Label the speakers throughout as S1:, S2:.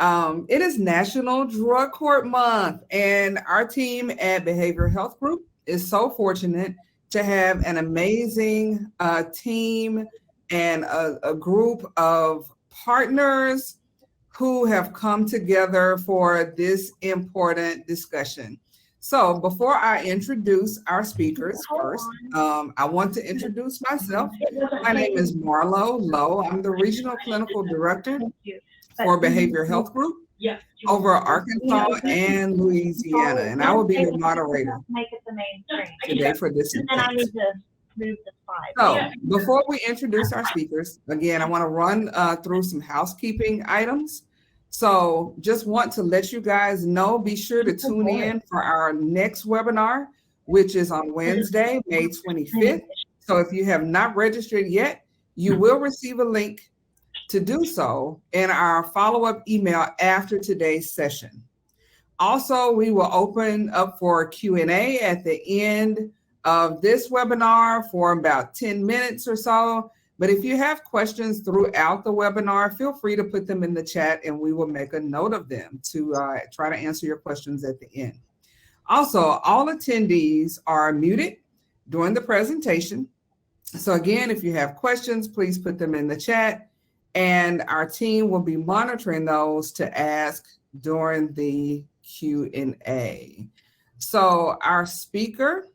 S1: It is National Drug Court Month, and our team at Behavioral Health Group is so fortunate to have an amazing team and a group of partners who have come together for this important discussion. So before I introduce our speakers first, I want to introduce myself. My name is Marlo Lowe. I'm the Regional Clinical Director for Behavioral Health Group over Arkansas and Louisiana, and I will be your moderator today for this event. So before we introduce our speakers, again, I want to run through some housekeeping items. So just want to let you guys know, be sure to tune in for our next webinar, which is on Wednesday, May 25th. So if you have not registered yet, you will receive a link to do so in our follow-up email after today's session. Also, we will open up for Q&A at the end of this webinar for about 10 minutes or so. But if you have questions throughout the webinar, feel free to put them in the chat and we will make a note of them to try to answer your questions at the end. Also, all attendees are muted during the presentation. So again, if you have questions, please put them in the chat and our team will be monitoring those to ask during the Q&A. So our speaker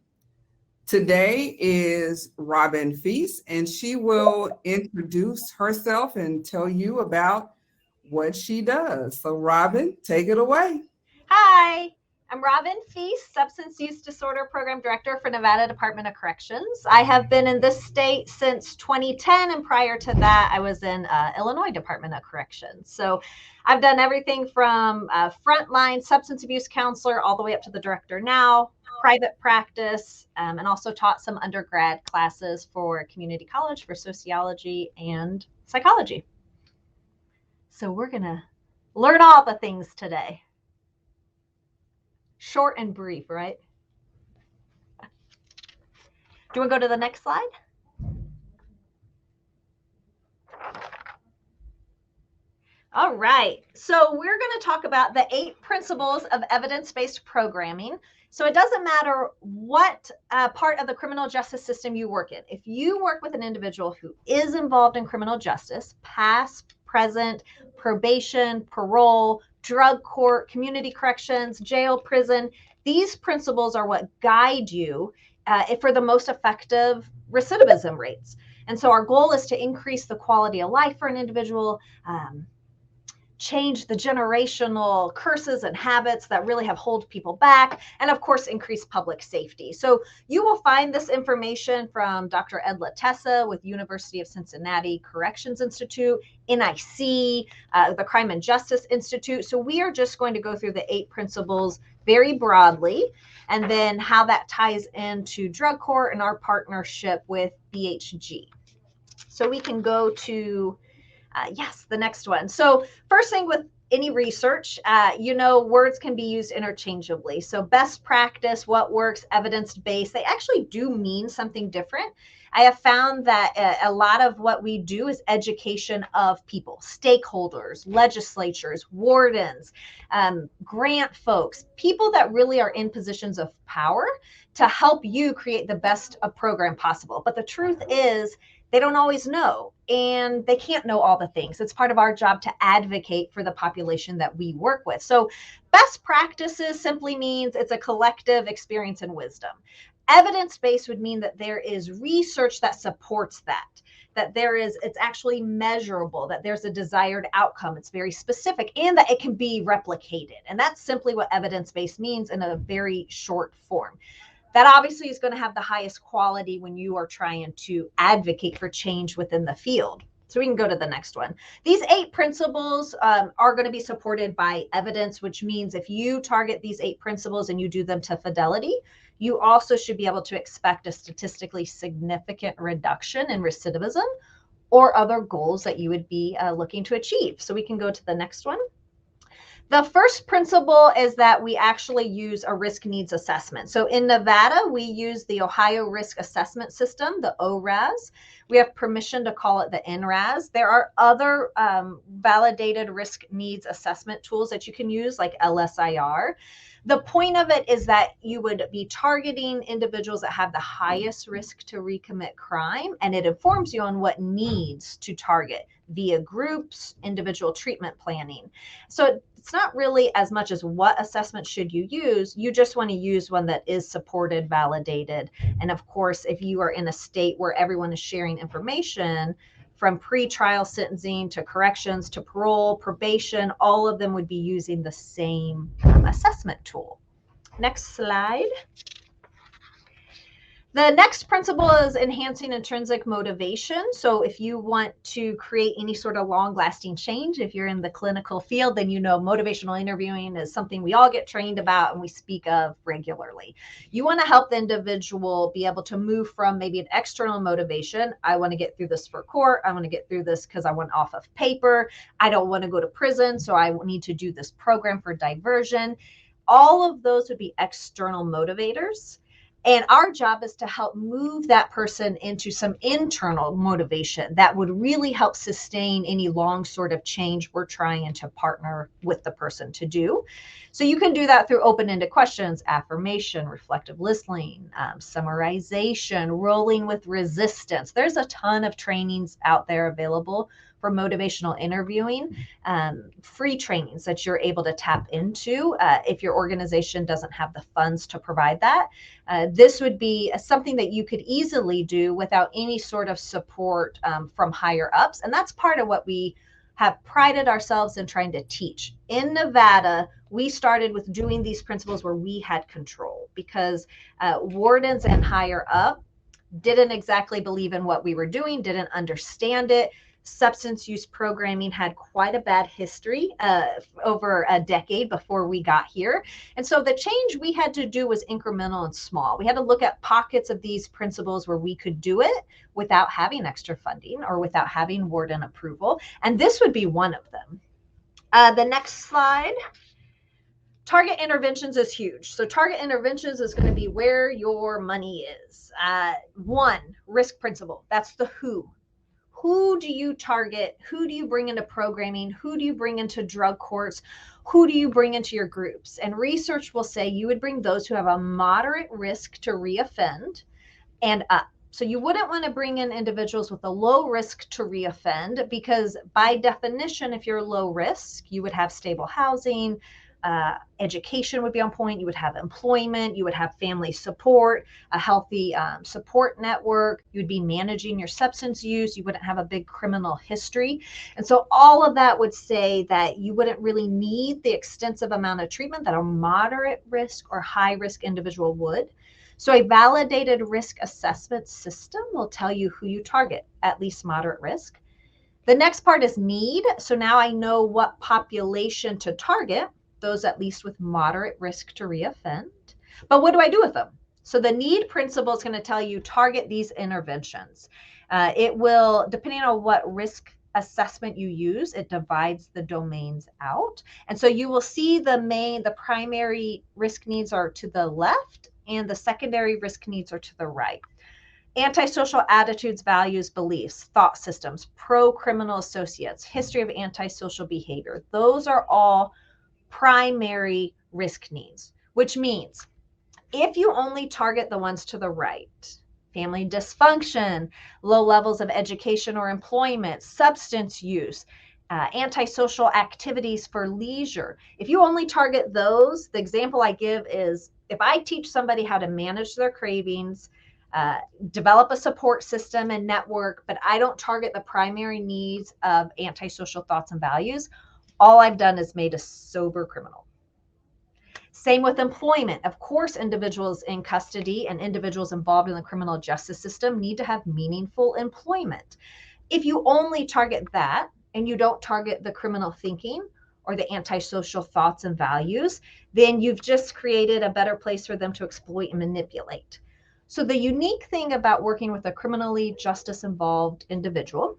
S1: today is Robin Feast, and she will introduce herself and tell you about what she does. So Robin, take it away.
S2: Hi, I'm Robin Feast, Substance Use Disorder Program Director for Nevada Department of Corrections. I have been in this state since 2010, and prior to that, I was in Illinois Department of Corrections. So I've done everything from frontline substance abuse counselor all the way up to the director now, private practice, and also taught some undergrad classes for community college for sociology and psychology. So we're gonna learn all the things today. Short and brief, right? Do you want to go to the next slide? All right, so we're going to talk about the 8 principles of evidence-based programming. So it doesn't matter what part of the criminal justice system you work in. If you work with an individual who is involved in criminal justice, past, present, probation, parole, drug court, community corrections, jail, prison, these principles are what guide you for the most effective recidivism rates. And so our goal is to increase the quality of life for an individual, change the generational curses and habits that really have held people back, and of course, increase public safety. So you will find this information from Dr. Ed Latessa with University of Cincinnati Corrections Institute, NIC, the Crime and Justice Institute. So we are just going to go through the 8 principles very broadly, and then how that ties into drug court and our partnership with BHG. So we can go to yes, the next one. So first thing with any research, words can be used interchangeably. So best practice, what works, evidence-based, they actually do mean something different. I have found that a lot of what we do is education of people, stakeholders, legislatures, wardens, grant folks, people that really are in positions of power to help you create the best program possible. But the truth is, they don't always know, and they can't know all the things. It's part of our job to advocate for the population that we work with. So best practices simply means it's a collective experience and wisdom. Evidence-based would mean that there is research that supports that it's actually measurable, that there's a desired outcome, it's very specific, and that it can be replicated. And that's simply what evidence-based means in a very short form. That obviously is going to have the highest quality when you are trying to advocate for change within the field. So we can go to the next one. These 8 principles are going to be supported by evidence, which means if you target these 8 principles and you do them to fidelity, you also should be able to expect a statistically significant reduction in recidivism or other goals that you would be looking to achieve. So we can go to the next one. The first principle is that we actually use a risk needs assessment. So in Nevada, we use the Ohio Risk Assessment System, the ORAS, We have permission to call it the NRAS. There are other validated risk needs assessment tools that you can use, like LSIR. The point of it is that you would be targeting individuals that have the highest risk to recommit crime, and it informs you on what needs to target via groups, individual treatment planning. So it's not really as much as what assessment should you use. You just want to use one that is supported, validated. And of course, if you are in a state where everyone is sharing information, from pre-trial sentencing to corrections to parole, probation, all of them would be using the same assessment tool. Next slide. The next principle is enhancing intrinsic motivation. So if you want to create any sort of long-lasting change, if you're in the clinical field, then you know motivational interviewing is something we all get trained about and we speak of regularly. You want to help the individual be able to move from maybe an external motivation. I want to get through this for court. I want to get through this because I want off of paper. I don't want to go to prison, so I need to do this program for diversion. All of those would be external motivators. And our job is to help move that person into some internal motivation that would really help sustain any long sort of change we're trying to partner with the person to do. So you can do that through open-ended questions, affirmation, reflective listening, summarization, rolling with resistance. There's a ton of trainings out there available for motivational interviewing, free trainings that you're able to tap into if your organization doesn't have the funds to provide that. This would be something that you could easily do without any sort of support from higher ups. And that's part of what we have prided ourselves in trying to teach. In Nevada, we started with doing these principles where we had control, because wardens and higher up didn't exactly believe in what we were doing, didn't understand it. Substance use programming had quite a bad history over a decade before we got here. And so the change we had to do was incremental and small. We had to look at pockets of these principles where we could do it without having extra funding or without having warden approval. And this would be one of them. The next slide. Target interventions is huge. So target interventions is going to be where your money is. One, risk principle. That's the who. Who do you target? Who do you bring into programming? Who do you bring into drug courts? Who do you bring into your groups? And research will say you would bring those who have a moderate risk to reoffend and up. So you wouldn't want to bring in individuals with a low risk to reoffend, because by definition, if you're low risk, you would have stable housing, education would be on point, you would have employment, you would have family support, a healthy support network, you would be managing your substance use, you wouldn't have a big criminal history. And so all of that would say that you wouldn't really need the extensive amount of treatment that a moderate risk or high risk individual would. So a validated risk assessment system will tell you who you target, at least moderate risk. The next part is need. So now I know what population to target, those at least with moderate risk to reoffend. But what do I do with them? So the need principle is going to tell you target these interventions. It will, depending on what risk assessment you use, it divides the domains out. And so you will see the primary risk needs are to the left and the secondary risk needs are to the right. Antisocial attitudes, values, beliefs, thought systems, pro-criminal associates, history of antisocial behavior. Those are all primary risk needs, which means if you only target the ones to the right, family dysfunction, low levels of education or employment, substance use, antisocial activities for leisure, if you only target those, the example I give is if I teach somebody how to manage their cravings, develop a support system and network, but I don't target the primary needs of antisocial thoughts and values, all I've done is made a sober criminal. Same with employment. Of course, individuals in custody and individuals involved in the criminal justice system need to have meaningful employment. If you only target that and you don't target the criminal thinking or the antisocial thoughts and values, then you've just created a better place for them to exploit and manipulate. So the unique thing about working with a criminally justice involved individual,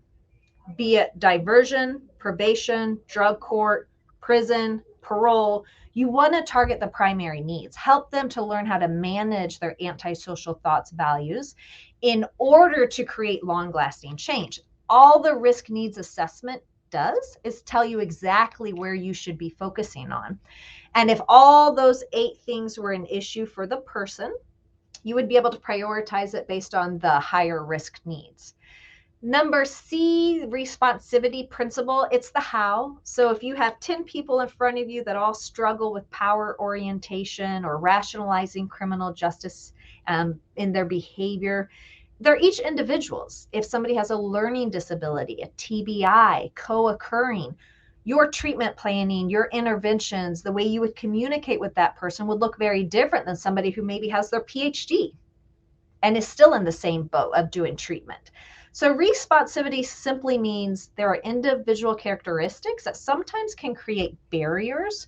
S2: be it diversion, probation, drug court, prison, parole, you want to target the primary needs, help them to learn how to manage their antisocial thoughts, values, in order to create long-lasting change. All the risk needs assessment does is tell you exactly where you should be focusing on. And if all those 8 things were an issue for the person, you would be able to prioritize it based on the higher risk needs. Number C, responsivity principle, it's the how. So if you have 10 people in front of you that all struggle with power orientation or rationalizing criminal justice in their behavior, they're each individuals. If somebody has a learning disability, a TBI, co-occurring, your treatment planning, your interventions, the way you would communicate with that person would look very different than somebody who maybe has their PhD and is still in the same boat of doing treatment. So responsivity simply means there are individual characteristics that sometimes can create barriers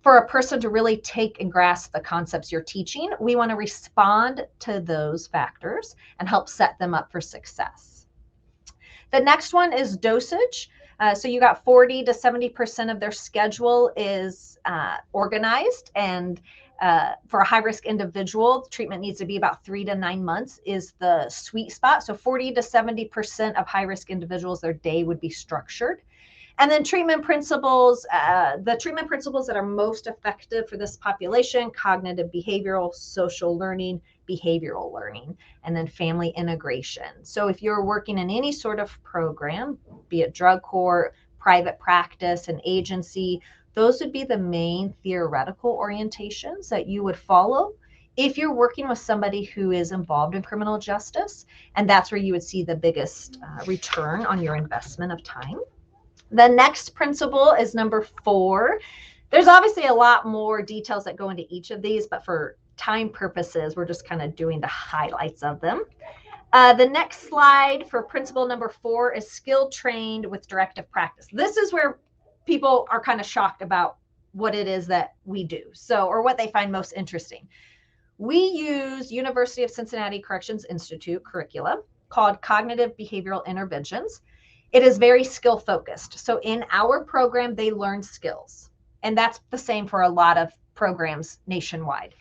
S2: for a person to really take and grasp the concepts you're teaching. We want to respond to those factors and help set them up for success. The next one is dosage. So you got 40 to 70% of their schedule is organized, and for a high-risk individual, treatment needs to be about 3 to 9 months is the sweet spot. So 40 to 70% of high-risk individuals, their day would be structured. And then treatment principles, the treatment principles that are most effective for this population: cognitive behavioral, social learning, behavioral learning, and then family integration. So if you're working in any sort of program, be it drug court, private practice, an agency, those would be the main theoretical orientations that you would follow if you're working with somebody who is involved in criminal justice. And that's where you would see the biggest return on your investment of time. The next principle is number 4. There's obviously a lot more details that go into each of these, but for time purposes, we're just kind of doing the highlights of them. The next slide for principle number 4 is skill trained with directive practice. This is where people are kind of shocked about what it is that we do, or what they find most interesting. We use University of Cincinnati Corrections Institute curriculum called Cognitive Behavioral Interventions. It is very skill focused. So in our program, they learn skills, and that's the same for a lot of programs nationwide.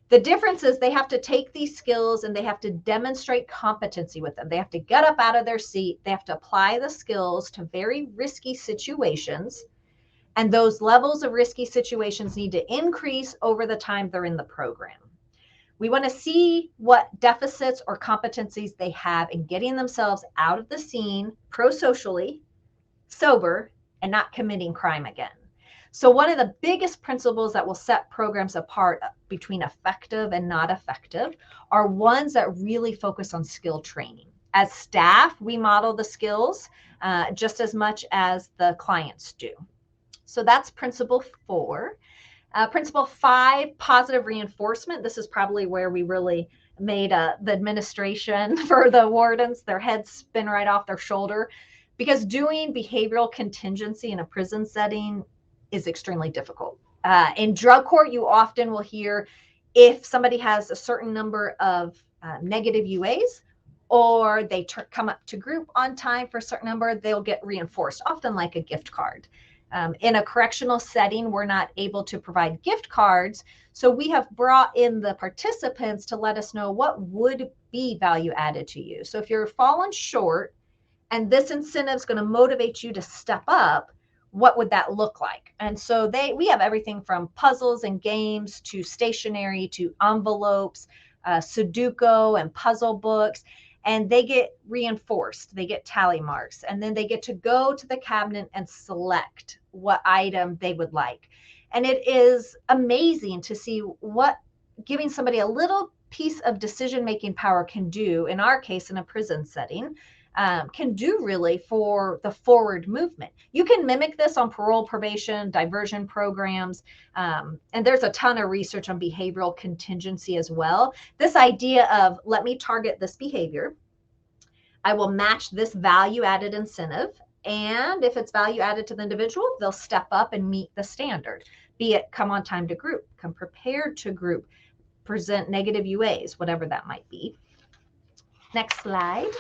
S2: The difference is they have to take these skills and they have to demonstrate competency with them. They have to get up out of their seat. They have to apply the skills to very risky situations. And those levels of risky situations need to increase over the time they're in the program. We want to see what deficits or competencies they have in getting themselves out of the scene pro-socially, sober, and not committing crime again. So one of the biggest principles that will set programs apart between effective and not effective are ones that really focus on skill training. As staff, we model the skills just as much as the clients do. So that's principle 4. Principle 5, positive reinforcement. This is probably where we really made the administration for the wardens, their heads spin right off their shoulder, because doing behavioral contingency in a prison setting is extremely difficult. In drug court, you often will hear if somebody has a certain number of negative UAs, or they come up to group on time for a certain number, they'll get reinforced, often like a gift card. In a correctional setting, we're not able to provide gift cards. So we have brought in the participants to let us know what would be value added to you. So if you're falling short and this incentive is going to motivate you to step up, what would that look like? And so we have everything from puzzles and games to stationery to envelopes, Sudoku and puzzle books. And they get reinforced, they get tally marks, and then they get to go to the cabinet and select what item they would like. And it is amazing to see what giving somebody a little piece of decision-making power can do, in our case, in a prison setting, can do really for the forward movement. You can mimic this on parole, probation, diversion programs, and there's a ton of research on behavioral contingency as well. This idea of, let me target this behavior, I will match this value added incentive, and if it's value added to the individual, they'll step up and meet the standard, be it come on time to group, come prepared to group, present negative UAs, whatever that might be. Next slide.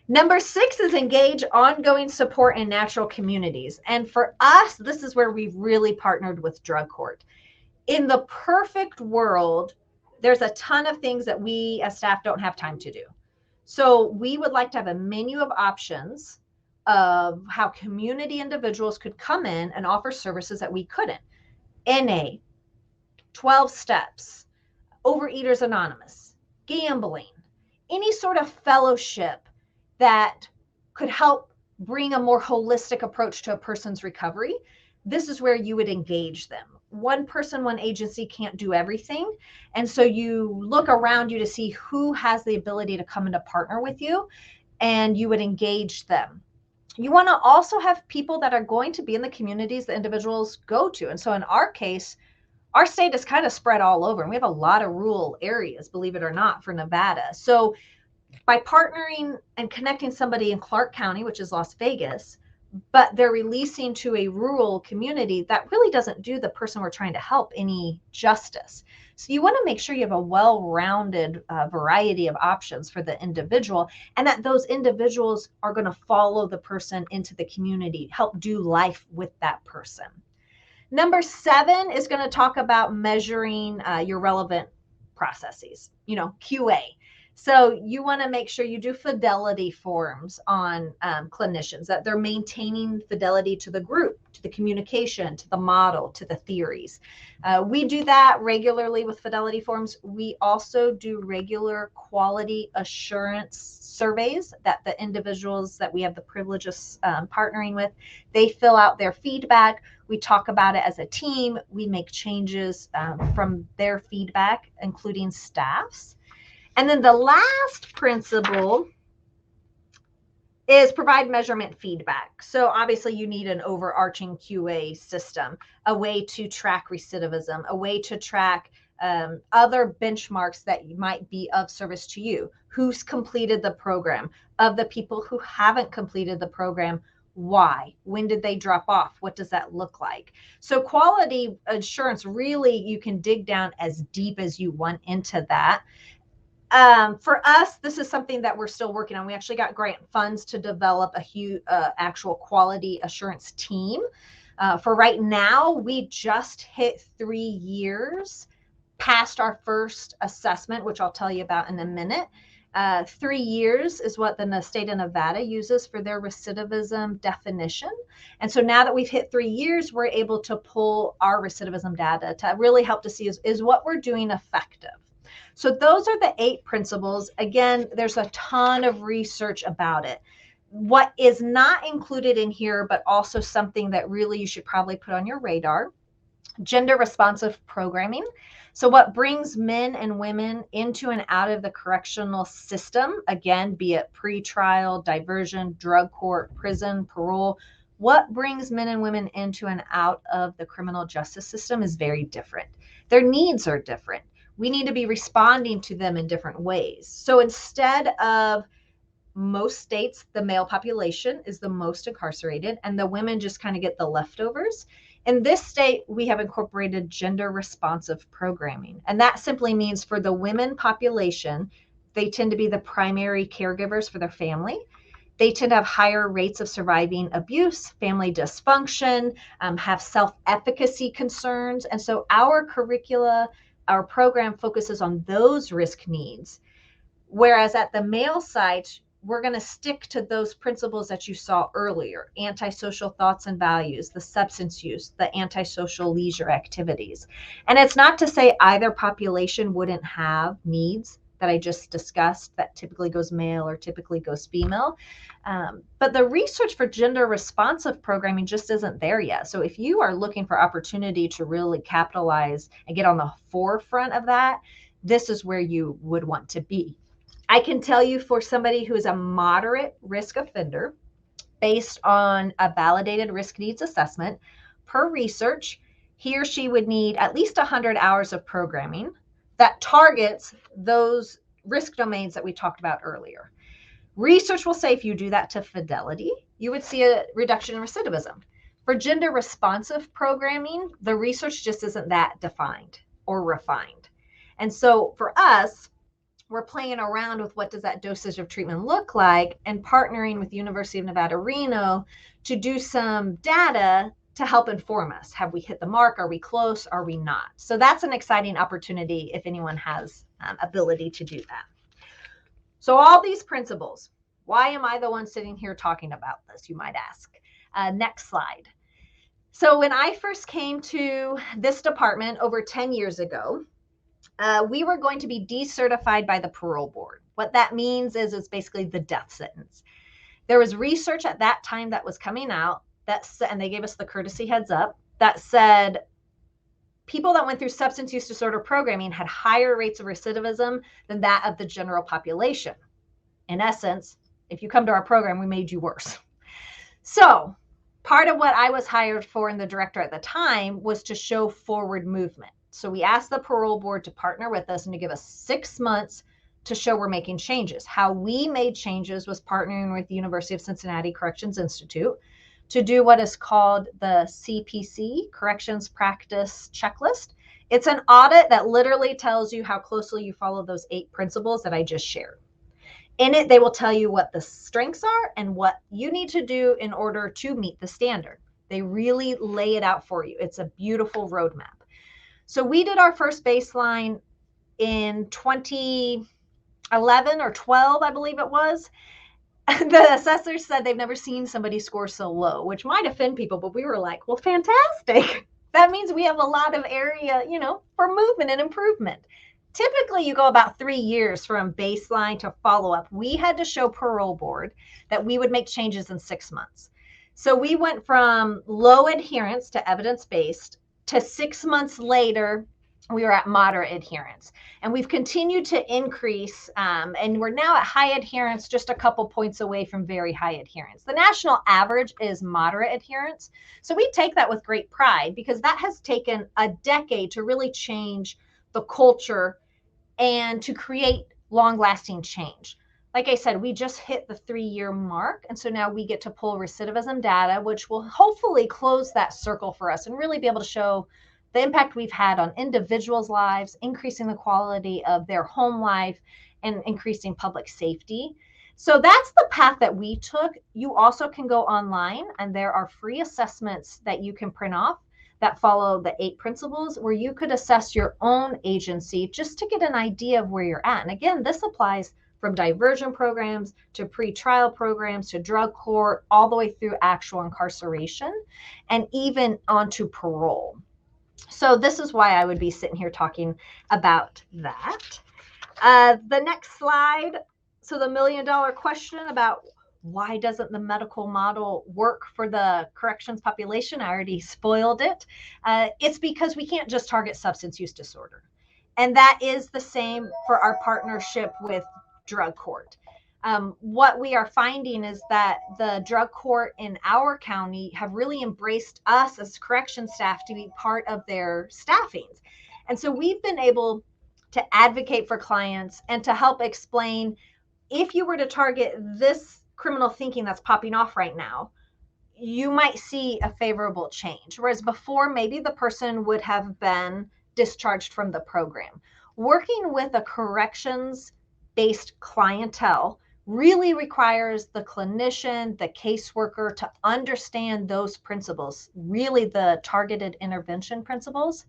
S2: Number 6 is engage ongoing support in natural communities. And for us, this is where we've really partnered with drug court. In the perfect world, there's a ton of things that we as staff don't have time to do. So we would like to have a menu of options of how community individuals could come in and offer services that we couldn't. NA, 12 steps, Overeaters Anonymous, gambling, any sort of fellowship that could help bring a more holistic approach to a person's recovery. This is where you would engage them. One person, one agency can't do everything. And so you look around you to see who has the ability to come and to partner with you, and you would engage them. You want to also have people that are going to be in the communities that individuals go to. And so in our case, our state is kind of spread all over, and we have a lot of rural areas, believe it or not, for Nevada. So by partnering and connecting somebody in Clark County, which is Las Vegas, but they're releasing to a rural community, that really doesn't do the person we're trying to help any justice. So you want to make sure you have a well-rounded variety of options for the individual, and that those individuals are going to follow the person into the community, help do life with that person. Number 7 is going to talk about measuring your relevant processes, QA. So you want to make sure you do fidelity forms on clinicians, that they're maintaining fidelity to the group, to the communication, to the model, to the theories. We do that regularly with fidelity forms. We also do regular quality assurance surveys that the individuals that we have the privilege of partnering with, they fill out their feedback. We talk about it as a team. We make changes from their feedback, including staff's. And then the last principle is provide measurement feedback. So obviously you need an overarching QA system, a way to track recidivism, a way to track other benchmarks that might be of service to you. Who's completed the program? Of the people who haven't completed the program, why? When did they drop off? What does that look like? So quality assurance, really, you can dig down as deep as you want into that. For us, this is something that we're still working on. We actually got grant funds to develop a huge actual quality assurance team. For right now, we just hit 3 years past our first assessment, which I'll tell you about in a minute. 3 years is what the state of Nevada uses for their recidivism definition. And so now that we've hit 3 years, we're able to pull our recidivism data to really help to see is what we're doing effective. So those are the 8 principles. Again, there's a ton of research about it. What is not included in here, but also something that really you should probably put on your radar, gender responsive programming. So what brings men and women into and out of the correctional system, again, be it pretrial, diversion, drug court, prison, parole, what brings men and women into and out of the criminal justice system is very different. Their needs are different. We need to be responding to them in different ways. So instead of most states, the male population is the most incarcerated and the women just kind of get the leftovers. In this state, we have incorporated gender responsive programming. And that simply means for the women population, they tend to be the primary caregivers for their family. They tend to have higher rates of surviving abuse, family dysfunction, have self-efficacy concerns. And so our curricula, our program focuses on those risk needs. Whereas at the male side, we're going to stick to those principles that you saw earlier: antisocial thoughts and values, the substance use, the antisocial leisure activities. And it's not to say either population wouldn't have needs that I just discussed that typically goes male or typically goes female. But the research for gender responsive programming just isn't there yet. So if you are looking for opportunity to really capitalize and get on the forefront of that, this is where you would want to be. I can tell you, for somebody who is a moderate risk offender, based on a validated risk needs assessment, per research, he or she would need at least 100 hours of programming that targets those risk domains that we talked about earlier. Research will say if you do that to fidelity, you would see a reduction in recidivism. For gender responsive programming, the research just isn't that defined or refined. And so for us, we're playing around with what does that dosage of treatment look like, and partnering with the University of Nevada, Reno to do some data to help inform us. Have we hit the mark? Are we close? Are we not? So that's an exciting opportunity if anyone has ability to do that. So all these principles, why am I the one sitting here talking about this, you might ask? Next slide. So when I first came to this department over 10 years ago, we were going to be decertified by the parole board. What that means is it's basically the death sentence. There was research at that time that was coming out and they gave us the courtesy heads up that said people that went through substance use disorder programming had higher rates of recidivism than that of the general population. In essence, if you come to our program, we made you worse. So part of what I was hired for and the director at the time was to show forward movement. So we asked the parole board to partner with us and to give us 6 months to show we're making changes. How we made changes was partnering with the University of Cincinnati Corrections Institute to do what is called the CPC, Corrections Practice Checklist. It's an audit that literally tells you how closely you follow those 8 principles that I just shared. In it, they will tell you what the strengths are and what you need to do in order to meet the standard. They really lay it out for you. It's a beautiful roadmap. So we did our first baseline in 2011 or 12, I believe it was. The assessors said they've never seen somebody score so low, which might offend people, but we were like, well, fantastic. That means we have a lot of area, for movement and improvement. Typically, you go about 3 years from baseline to follow-up. We had to show parole board that we would make changes in 6 months. So we went from low adherence to evidence-based to 6 months later, we were at moderate adherence. And we've continued to increase, and we're now at high adherence, just a couple points away from very high adherence. The national average is moderate adherence. So we take that with great pride because that has taken a decade to really change the culture and to create long-lasting change. Like I said, we just hit the 3-year mark. And so now we get to pull recidivism data, which will hopefully close that circle for us and really be able to show the impact we've had on individuals' lives, increasing the quality of their home life, and increasing public safety. So that's the path that we took. You also can go online, and there are free assessments that you can print off that follow the 8 principles where you could assess your own agency just to get an idea of where you're at. And again, this applies from diversion programs to pre-trial programs to drug court, all the way through actual incarceration and even onto parole. So this is why I would be sitting here talking about that. The next slide. So the $1 million question about why doesn't the medical model work for the corrections population? I already spoiled it. It's because we can't just target substance use disorder. And that is the same for our partnership with drug court. What we are finding is that the drug court in our county have really embraced us as correction staff to be part of their staffings. And so we've been able to advocate for clients and to help explain, if you were to target this criminal thinking that's popping off right now, you might see a favorable change. Whereas before, maybe the person would have been discharged from the program. Working with a corrections-based clientele really requires the clinician, the caseworker to understand those principles, really the targeted intervention principles,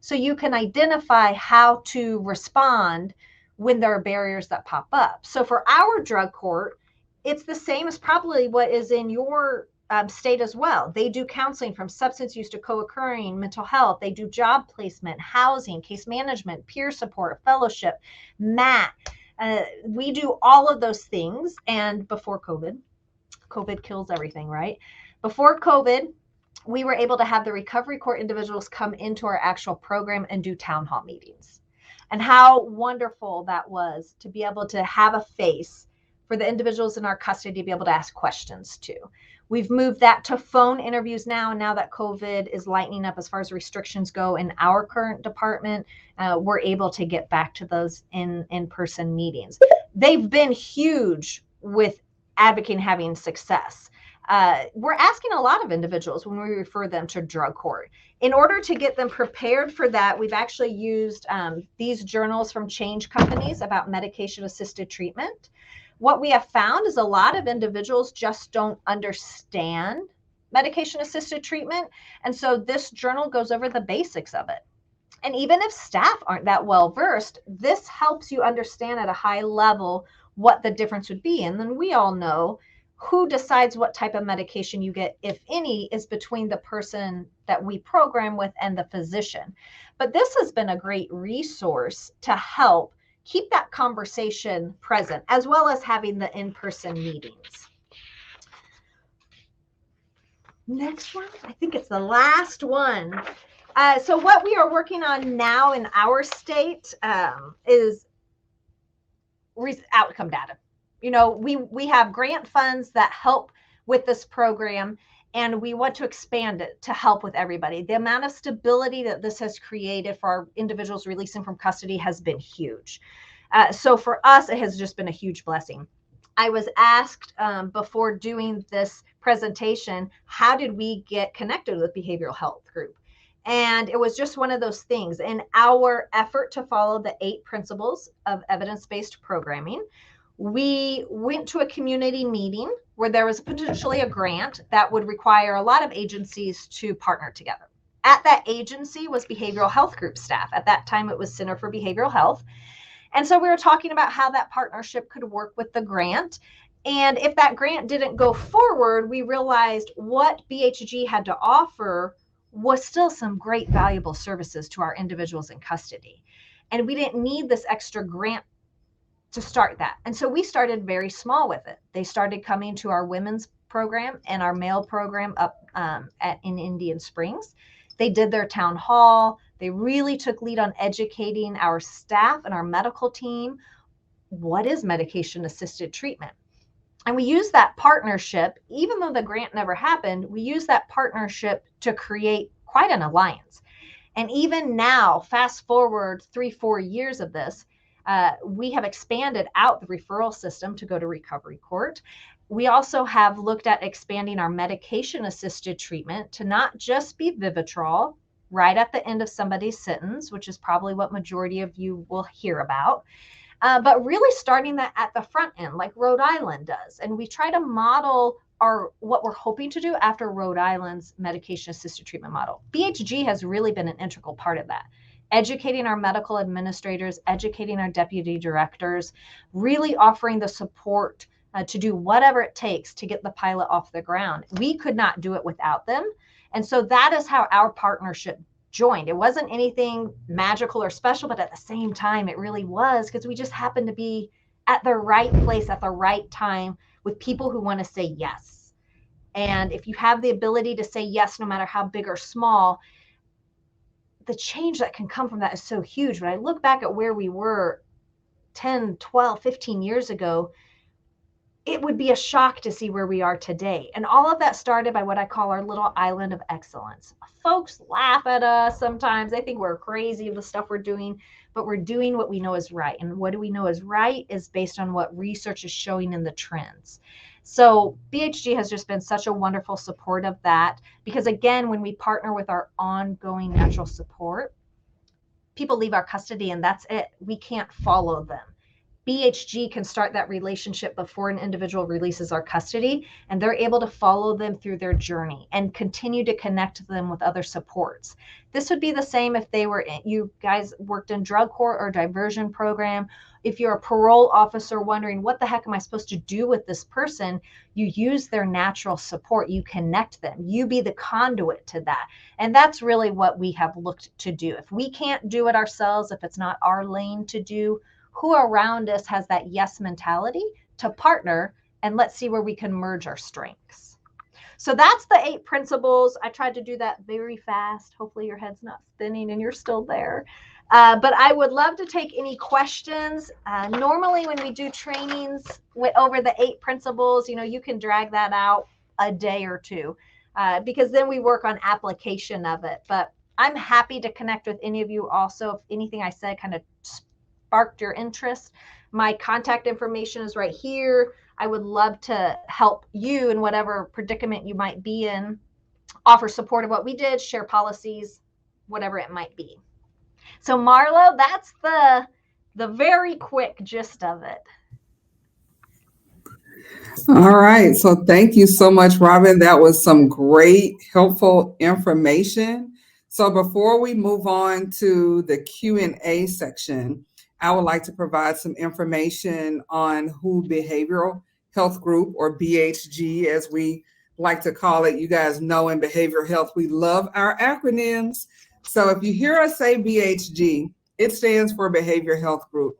S2: so you can identify how to respond when there are barriers that pop up. So for our drug court, it's the same as probably what is in your state as well. They do counseling from substance use to co-occurring mental health. They do job placement, housing, case management, peer support, fellowship, MAT. We do all of those things. And before COVID kills everything, right? Before COVID, we were able to have the recovery court individuals come into our actual program and do town hall meetings. And how wonderful that was to be able to have a face for the individuals in our custody to be able to ask questions to. We've moved that to phone interviews now. And now that COVID is lightening up as far as restrictions go in our current department, we're able to get back to those in-person meetings. They've been huge with advocating having success. We're asking a lot of individuals when we refer them to drug court. In order to get them prepared for that, we've actually used these journals from change companies about medication-assisted treatment. What we have found is a lot of individuals just don't understand medication-assisted treatment. And so this journal goes over the basics of it. And even if staff aren't that well versed, this helps you understand at a high level what the difference would be. And then we all know who decides what type of medication you get, if any, is between the person that we program with and the physician. But this has been a great resource to help keep that conversation present, as well as having the in-person meetings. Next one, I think it's the last one. So what we are working on now in our state is outcome data. You know, we have grant funds that help with this program, and we want to expand it to help with everybody. The amount of stability that this has created for our individuals releasing from custody has been huge. So for us, it has just been a huge blessing. I was asked before doing this presentation, how did we get connected with Behavioral Health Group? And it was just one of those things. In our effort to follow the 8 principles of evidence-based programming, we went to a community meeting where there was potentially a grant that would require a lot of agencies to partner together. At that agency was Behavioral Health Group staff. At that time, it was Center for Behavioral Health. And so we were talking about how that partnership could work with the grant. And if that grant didn't go forward, we realized what BHG had to offer was still some great valuable services to our individuals in custody. And we didn't need this extra grant to start that. And so we started very small with it. They started coming to our women's program and our male program up in Indian Springs. They did their town hall. They really took lead on educating our staff and our medical team. What is medication-assisted treatment? And we used that partnership, even though the grant never happened, we used that partnership to create quite an alliance. And even now, fast forward 3-4 years of this, we have expanded out the referral system to go to recovery court. We also have looked at expanding our medication-assisted treatment to not just be Vivitrol right at the end of somebody's sentence, which is probably what majority of you will hear about, but really starting that at the front end, like Rhode Island does. And we try to model what we're hoping to do after Rhode Island's medication-assisted treatment model. BHG has really been an integral part of that. Educating our medical administrators, educating our deputy directors, really offering the support to do whatever it takes to get the pilot off the ground. We could not do it without them. And so that is how our partnership joined. It wasn't anything magical or special, but at the same time, it really was, because we just happened to be at the right place at the right time with people who want to say yes. And if you have the ability to say yes, no matter how big or small, the change that can come from that is so huge. When I look back at where we were 10, 12, 15 years ago, it would be a shock to see where we are today. And all of that started by what I call our little island of excellence. Folks laugh at us sometimes. They think we're crazy of the stuff we're doing, but we're doing what we know is right. And what do we know is right is based on what research is showing in the trends. So BHG has just been such a wonderful support of that, because again, when we partner with our ongoing natural support, people leave our custody and that's it. We can't follow them. BHG can start that relationship before an individual releases our custody, and they're able to follow them through their journey and continue to connect them with other supports. This would be the same if you guys worked in drug court or diversion program. If you're a parole officer wondering, what the heck am I supposed to do with this person? You use their natural support. You connect them. You be the conduit to that. And that's really what we have looked to do. If we can't do it ourselves, if it's not our lane to do, who around us has that yes mentality to partner, and let's see where we can merge our strengths. So that's the 8 principles. I tried to do that very fast. Hopefully your head's not spinning and you're still there. But I would love to take any questions. Normally when we do trainings over the 8 principles, you can drag that out a day or two because then we work on application of it. But I'm happy to connect with any of you also. If anything I said kind of sparked your interest, my contact information is right here. I would love to help you in whatever predicament you might be in, offer support of what we did, share policies, whatever it might be. So Marlo, that's the very quick gist of it.
S1: All right. So thank you so much, Robin. That was some great, helpful information. So before we move on to the Q&A section, I would like to provide some information on who Behavioral Health Group, or BHG, as we like to call it. You guys know in behavioral health, we love our acronyms. So if you hear us say BHG, it stands for Behavior Health Group.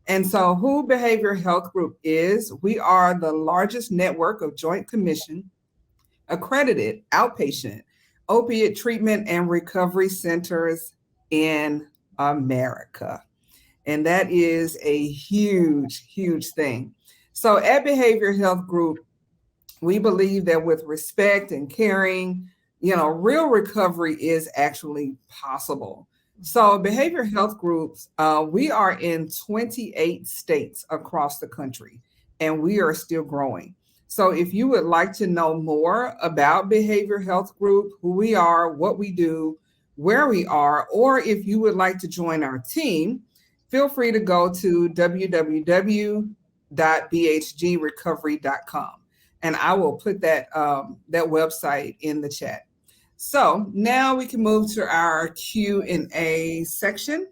S1: And so who Behavior Health Group is, we are the largest network of Joint Commission accredited outpatient opiate treatment and recovery centers in America. And that is a huge, huge thing. So at Behavior Health Group, we believe that with respect and caring, real recovery is actually possible. So behavior health groups, we are in 28 states across the country, and we are still growing. So if you would like to know more about Behavior Health Group, who we are, what we do, where we are, or if you would like to join our team, feel free to go to www.bhgrecovery.com, and I will put that website in the chat. So now we can move to our Q&A section.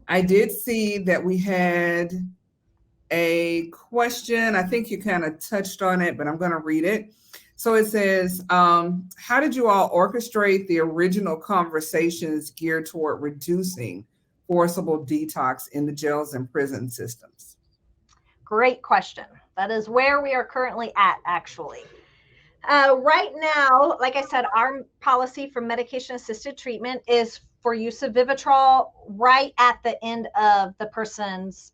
S1: I did see that we had a question. I think you kind of touched on it, but I'm going to read it. So it says, how did you all orchestrate the original conversations geared toward reducing forcible detox in the jails and prison systems?
S2: Great question. That is where we are currently at, actually. Right now, like I said, our policy for medication-assisted treatment is for use of Vivitrol right at the end of the person's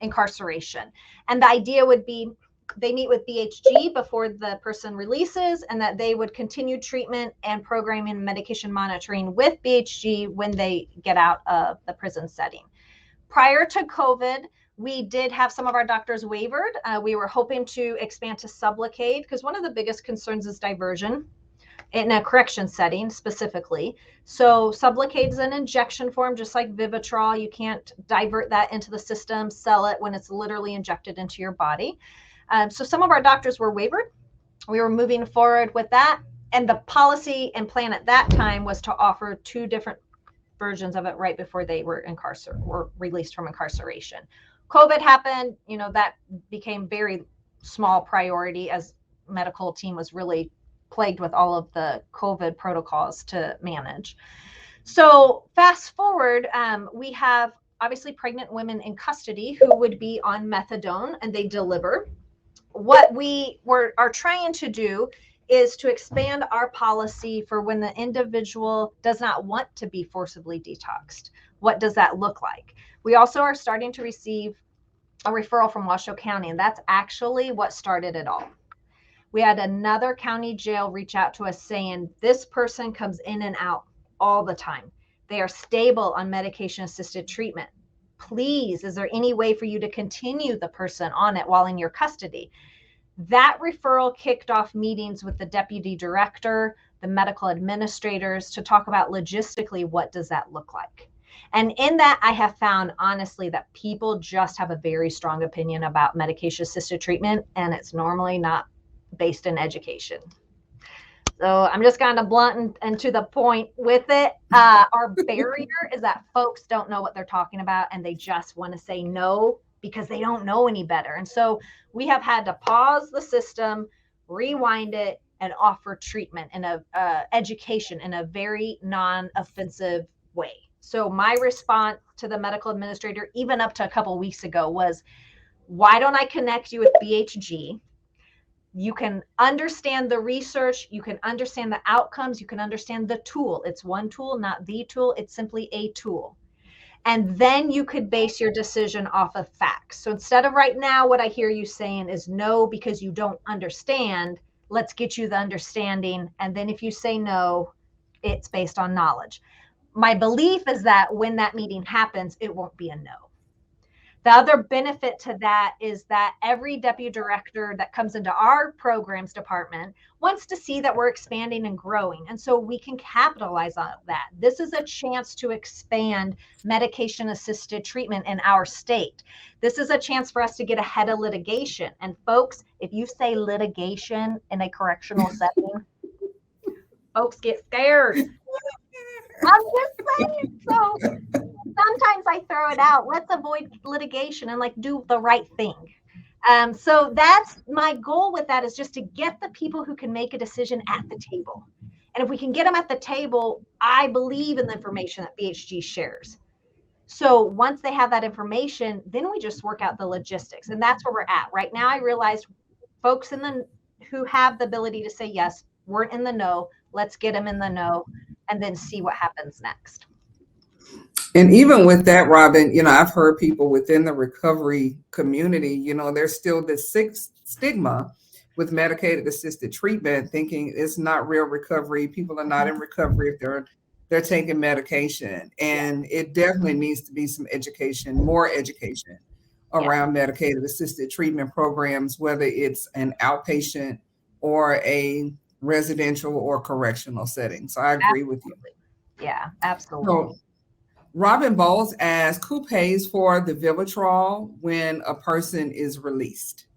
S2: incarceration. And the idea would be they meet with BHG before the person releases, and that they would continue treatment and programming and medication monitoring with BHG when they get out of the prison setting. Prior to COVID, we did have some of our doctors wavered. We were hoping to expand to Sublocade, because one of the biggest concerns is diversion in a correction setting specifically. So Sublocade is an injection form, just like Vivitrol. You can't divert that into the system, sell it when it's literally injected into your body. So some of our doctors were wavered. We were moving forward with that. And the policy and plan at that time was to offer 2 different versions of it right before they were released from incarceration. COVID happened, that became very small priority, as medical team was really plagued with all of the COVID protocols to manage. So fast forward, we have obviously pregnant women in custody who would be on methadone, and they deliver. What we are trying to do is to expand our policy for when the individual does not want to be forcibly detoxed. What does that look like? We also are starting to receive a referral from Washoe County, and that's actually what started it all. We had another county jail reach out to us saying, this person comes in and out all the time. They are stable on medication-assisted treatment. Please, is there any way for you to continue the person on it while in your custody? That referral kicked off meetings with the deputy director, the medical administrators, to talk about logistically, what does that look like? And in that, I have found, honestly, that people just have a very strong opinion about medication-assisted treatment, and it's normally not based in education. So I'm just kind of blunt and to the point with it. Our barrier is that folks don't know what they're talking about, and they just want to say no because they don't know any better. And so we have had to pause the system, rewind it, and offer treatment and education in a very non-offensive way. So my response to the medical administrator, even up to a couple of weeks ago, was, why don't I connect you with BHG? You can understand the research, you can understand the outcomes, you can understand the tool. It's one tool, not the tool. It's simply a tool. And then you could base your decision off of facts. So instead of right now, what I hear you saying is no, because you don't understand, let's get you the understanding. And then if you say no, it's based on knowledge. My belief is that when that meeting happens, it won't be a no. The other benefit to that is that every deputy director that comes into our programs department wants to see that we're expanding and growing. And so we can capitalize on that. This is a chance to expand medication-assisted treatment in our state. This is a chance for us to get ahead of litigation. And folks, if you say litigation in a correctional setting, folks get scared. I'm just saying. So sometimes I throw it out. Let's avoid litigation and like do the right thing. So that's my goal with that, is just to get the people who can make a decision at the table. And if we can get them at the table, I believe in the information that BHG shares. So once they have that information, then we just work out the logistics. And that's where we're at. Right now, I realized folks who have the ability to say yes weren't in the know. Let's get them in the know and then see what happens next.
S1: And even with that, Robin, I've heard people within the recovery community, there's still this stigma with medicated assisted treatment, thinking it's not real recovery. People are not in recovery if they're taking medication. And it definitely needs to be some education, more education around medicated assisted treatment programs, whether it's an outpatient or a residential or correctional setting. So I agree with you.
S2: Yeah, absolutely.
S1: So, Robin Bowles asks, who pays for the Vivitrol when a person is released?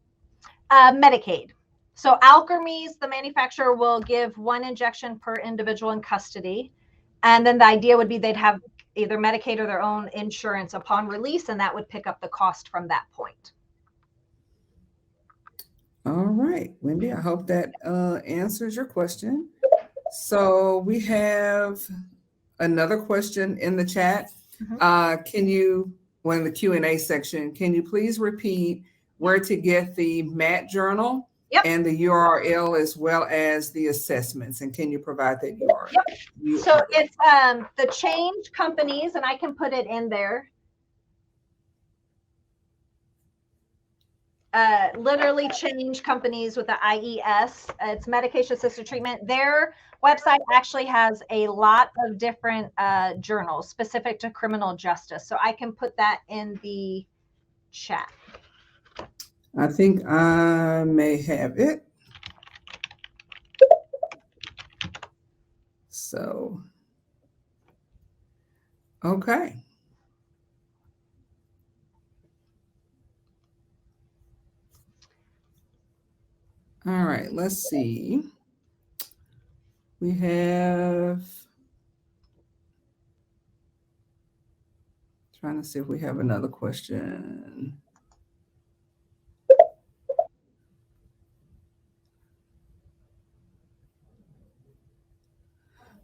S2: Medicaid. So Alkermes, the manufacturer, will give 1 injection per individual in custody. And then the idea would be they'd have either Medicaid or their own insurance upon release, and that would pick up the cost from that point.
S1: All right, Wendy, I hope that answers your question. So we have another question in the chat. Can you, in the Q&A section, can you please repeat where to get the MAT journal and the URL, as well as the assessments? And can you provide that URL?
S2: So it's the Change Companies, and I can put it in there. Literally Change Companies with the IES. It's medication assisted treatment. Their website actually has a lot of different journals specific to criminal justice. So I can put that in the chat.
S1: I think I may have it. So, okay. All right, let's see. We have, trying to see if we have another question.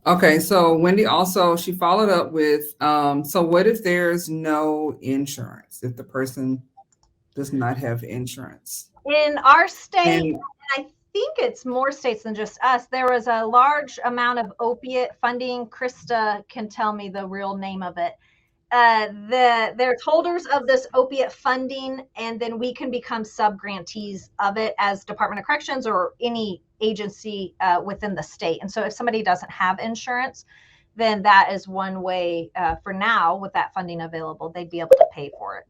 S1: Okay, so Wendy also, she followed up with, so what if there's no insurance, if the person does not have insurance?
S2: In our state, and I think it's more states than just us, there was a large amount of opiate funding. Krista can tell me the real name of it. There's holders of this opiate funding, and then we can become sub-grantees of it as Department of Corrections or any agency within the state. And so if somebody doesn't have insurance, then that is one way for now, with that funding available, they'd be able to pay for it.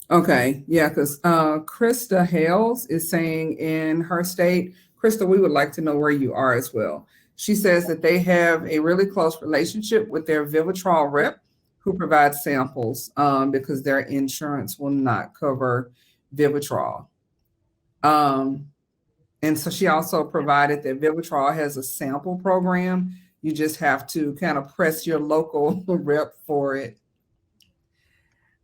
S1: Okay, yeah, because Krista Hales is saying in her state, Krista, we would like to know where you are as well. She says that they have a really close relationship with their Vivitrol rep, who provides samples because their insurance will not cover Vivitrol. And so she also provided that Vivitrol has a sample program. You just have to kind of press your local rep for it.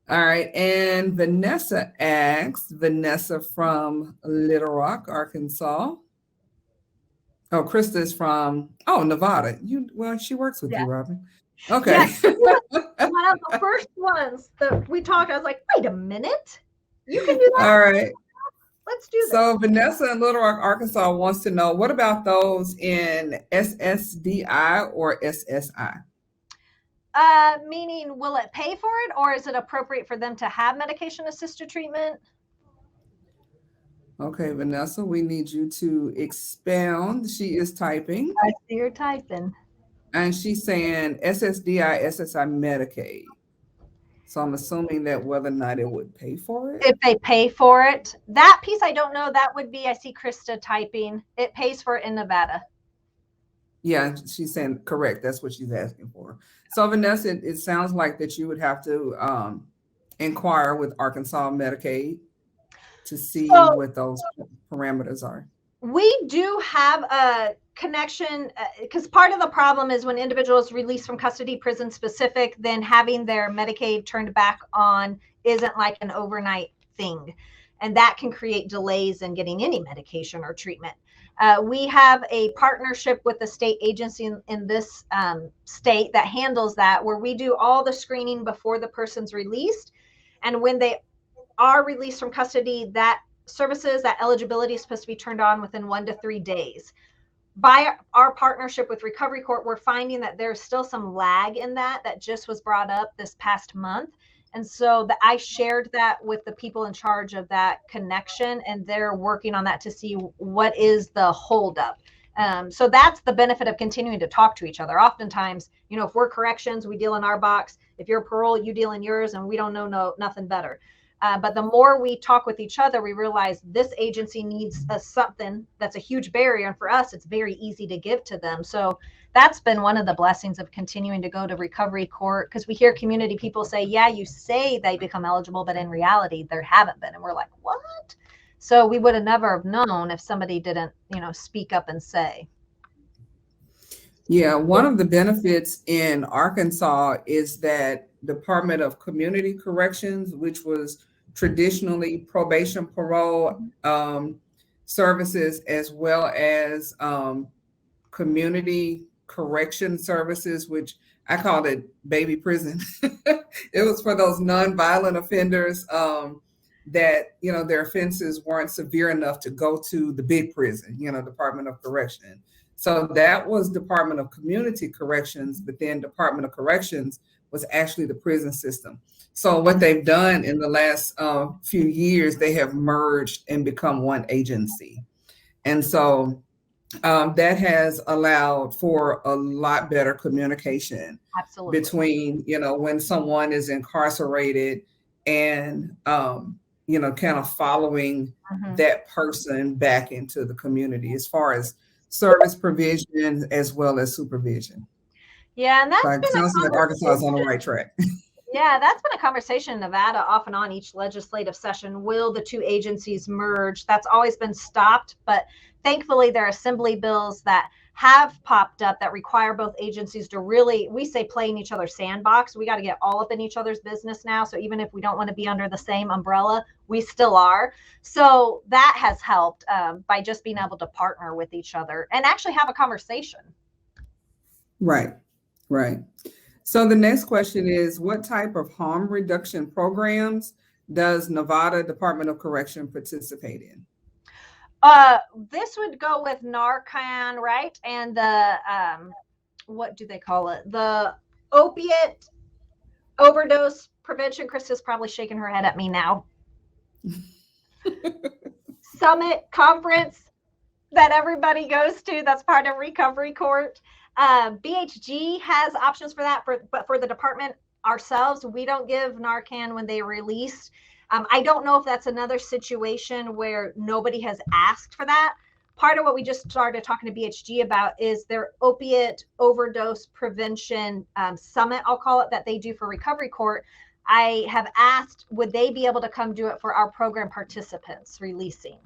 S1: All right, and Vanessa asks, Vanessa from Little Rock, Arkansas. Oh, Krista is from, Nevada. Well, she works with you, Robin. Okay.
S2: Yeah, one of the first ones that we talked, I was like, wait a minute, you can do that?
S1: All right.
S2: Let's do that.
S1: So Vanessa in Little Rock, Arkansas wants to know, what about those in SSDI or SSI?
S2: Meaning, will it pay for it, or is it appropriate for them to have medication-assisted treatment?
S1: Okay, Vanessa, we need you to expound. She is typing.
S2: I see her typing.
S1: And she's saying SSDI, SSI Medicaid. So I'm assuming that whether or not it would pay for it.
S2: If they pay for it, that piece I don't know. That would be, I see Krista typing. It pays for it in Nevada.
S1: Yeah, she's saying correct. That's what she's asking for. So Vanessa, it sounds like that you would have to inquire with Arkansas Medicaid to see what those parameters are.
S2: We do have connection, because part of the problem is when individuals released from custody, prison specific, then having their Medicaid turned back on isn't like an overnight thing. And that can create delays in getting any medication or treatment. We have a partnership with the state agency in this state that handles that, where we do all the screening before the person's released. And when they are released from custody, that services, that eligibility is supposed to be turned on within 1 to 3 days. By our partnership with Recovery Court, we're finding that there's still some lag in that just was brought up this past month. And so I shared that with the people in charge of that connection, and they're working on that to see what is the holdup. So that's the benefit of continuing to talk to each other. Oftentimes, if we're corrections, we deal in our box. If you're parole, you deal in yours, and we don't know nothing better. But the more we talk with each other, we realize this agency needs something that's a huge barrier. And for us, it's very easy to give to them. So that's been one of the blessings of continuing to go to Recovery Court, because we hear community people say, yeah, you say they become eligible, but in reality, there haven't been. And we're like, what? So we would have never have known if somebody didn't, speak up and say.
S1: Yeah, one of the benefits in Arkansas is that Department of Community Corrections, which was traditionally probation, parole services, as well as community correction services, which I called it baby prison. It was for those nonviolent offenders that, their offenses weren't severe enough to go to the big prison, Department of Correction. So that was Department of Community Corrections, but then Department of Corrections was actually the prison system. So what they've done in the last few years, they have merged and become one agency. And so that has allowed for a lot better communication.
S2: Absolutely.
S1: Between, when someone is incarcerated and, kind of following that person back into the community as far as service provision as well as supervision.
S2: Yeah, and that's
S1: been sounds like Arkansas is on the right track.
S2: Yeah, that's been a conversation in Nevada off and on each legislative session. Will the two agencies merge? That's always been stopped, but thankfully there are assembly bills that have popped up that require both agencies to really, we say, play in each other's sandbox. We got to get all up in each other's business now. So even if we don't want to be under the same umbrella, we still are. So that has helped by just being able to partner with each other and actually have a conversation.
S1: Right. So the next question is, what type of harm reduction programs does Nevada Department of Correction participate in?
S2: This would go with Narcan, right? And the, what do they call it? The opiate overdose prevention. Krista's probably shaking her head at me now. Summit conference that everybody goes to. That's part of Recovery Court. BHG has options for that, but for the department ourselves, we don't give Narcan when they release. I don't know if that's another situation where nobody has asked for that. Part of what we just started talking to BHG about is their opiate overdose prevention summit, I'll call it, that they do for Recovery Court. I have asked, would they be able to come do it for our program participants releasing?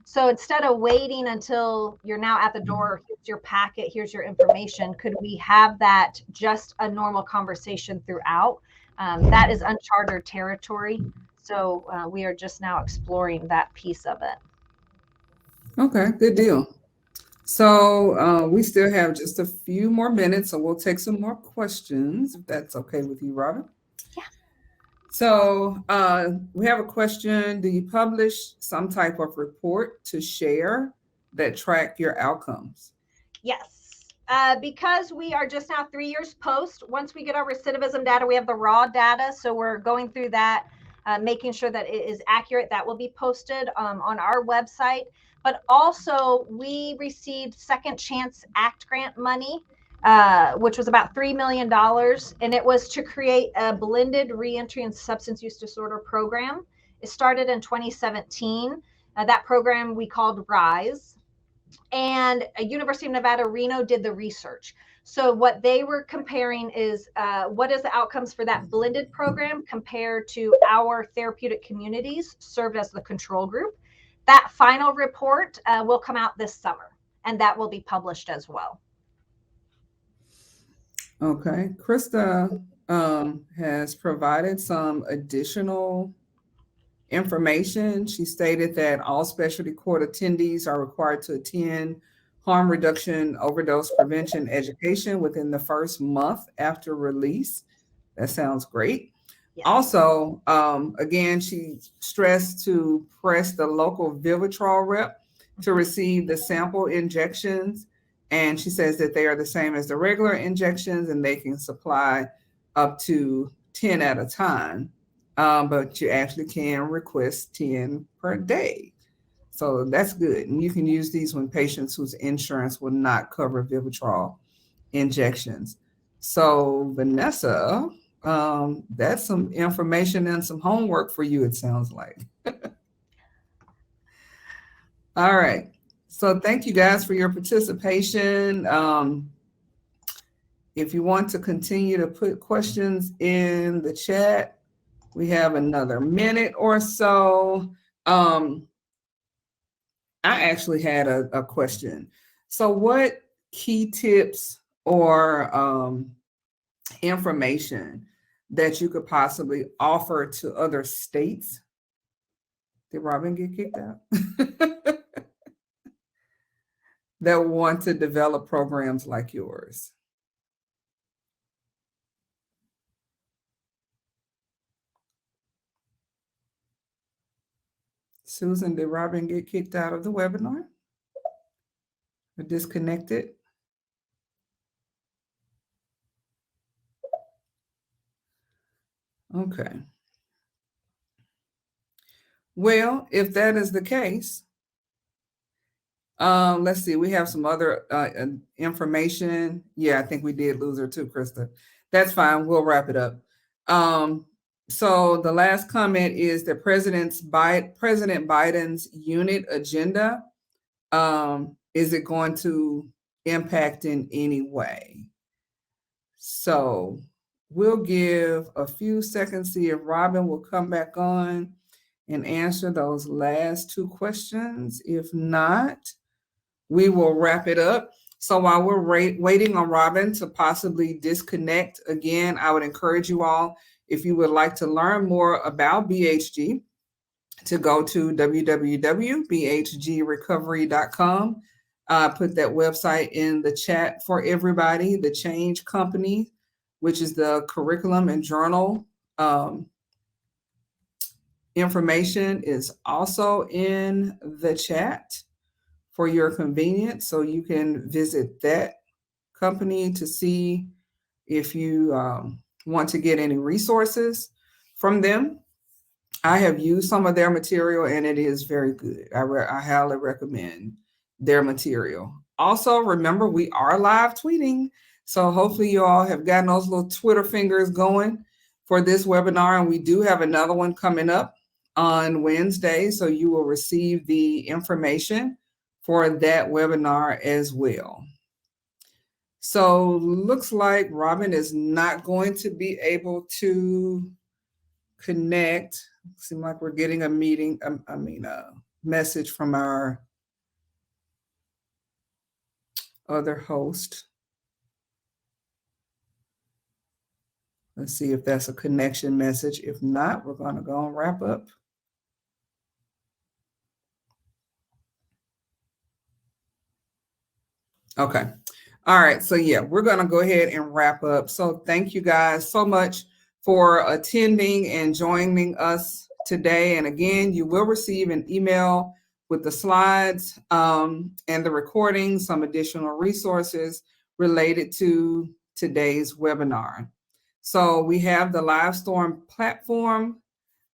S2: So instead of waiting until you're now at the door, here's your packet, here's your information, could we have that just a normal conversation throughout? That is uncharted territory. So we are just now exploring that piece of it.
S1: Okay, good deal. So we still have just a few more minutes, so we'll take some more questions, if that's okay with you, Robin.
S2: Yeah.
S1: So we have a question. Do you publish some type of report to share that track your outcomes?
S2: Yes. Because we are just now 3 years post, once we get our recidivism data, we have the raw data. So we're going through that, making sure that it is accurate. That will be posted on our website. But also we received Second Chance Act grant money, which was about $3 million. And it was to create a blended reentry and substance use disorder program. It started in 2017. That program we called RISE. And University of Nevada, Reno did the research. So what they were comparing is what is the outcomes for that blended program compared to our therapeutic communities served as the control group. That final report will come out this summer. and that will be published as well.
S1: Okay. Krista has provided some additional information. She stated that all specialty court attendees are required to attend harm reduction overdose prevention education within the first month after release. That sounds great.
S2: Yes.
S1: Also, again, she stressed to press the local Vivitrol rep to receive the sample injections. And she says that they are the same as the regular injections and they can supply up to 10 at a time. But you actually can request 10 per day. So that's good. And you can use these when patients whose insurance will not cover Vivitrol injections. So, Vanessa, that's some information and some homework for you, it sounds like. All right. So thank you guys for your participation. If you want to continue to put questions in the chat, we have another minute or so. I actually had a question. So what key tips or information that you could possibly offer to other states? Did Robin get kicked out? That want to develop programs like yours? Susan, did Robin get kicked out of the webinar or disconnected? Okay. Well, if that is the case, let's see, we have some other information. Yeah, I think we did lose her too, Krista. That's fine. We'll wrap it up. So the last comment is that President Biden's unit agenda, is it going to impact in any way? So we'll give a few seconds, see if Robin will come back on and answer those last two questions. If not, we will wrap it up. So while we're waiting on Robin to possibly disconnect again, I would encourage you all, if you would like to learn more about BHG, to go to www.bhgrecovery.com. Put that website in the chat for everybody. The Change Company, which is the curriculum and journal information, is also in the chat for your convenience. So you can visit that company to see if you want to get any resources from them. I have used some of their material and it is very good. I highly recommend their material. Also, remember, we are live tweeting. So hopefully you all have gotten those little Twitter fingers going for this webinar. And we do have another one coming up on Wednesday. So you will receive the information for that webinar as well. So looks like Robin is not going to be able to connect. Seems like we're getting a message from our other host. Let's see if that's a connection message. If not, we're going to go and wrap up. Okay. All right. So yeah, we're going to go ahead and wrap up. So thank you guys so much for attending and joining us today. And again, you will receive an email with the slides and the recording, some additional resources related to today's webinar. So we have the Livestorm platform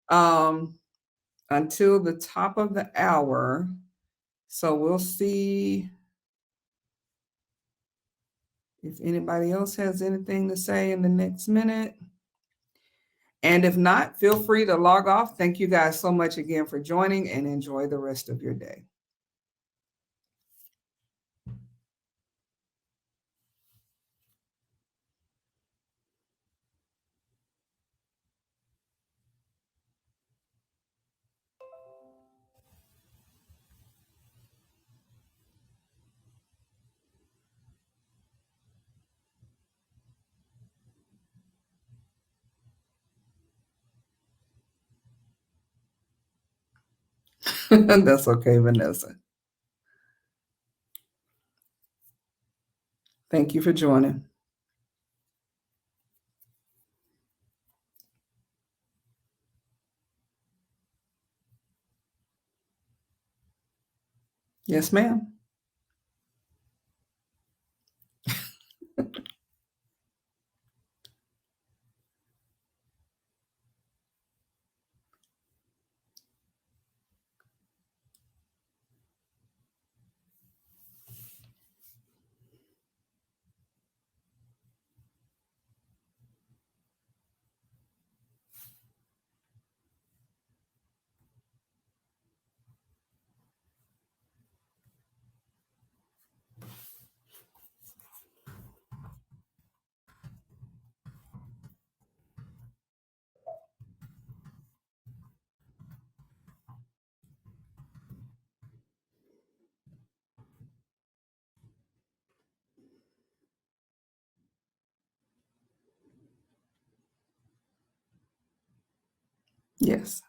S1: until the top of the hour. So we'll see if anybody else has anything to say in the next minute. And if not, feel free to log off. Thank you guys so much again for joining and enjoy the rest of your day. That's okay, Vanessa. Thank you for joining. Yes, ma'am. Yes.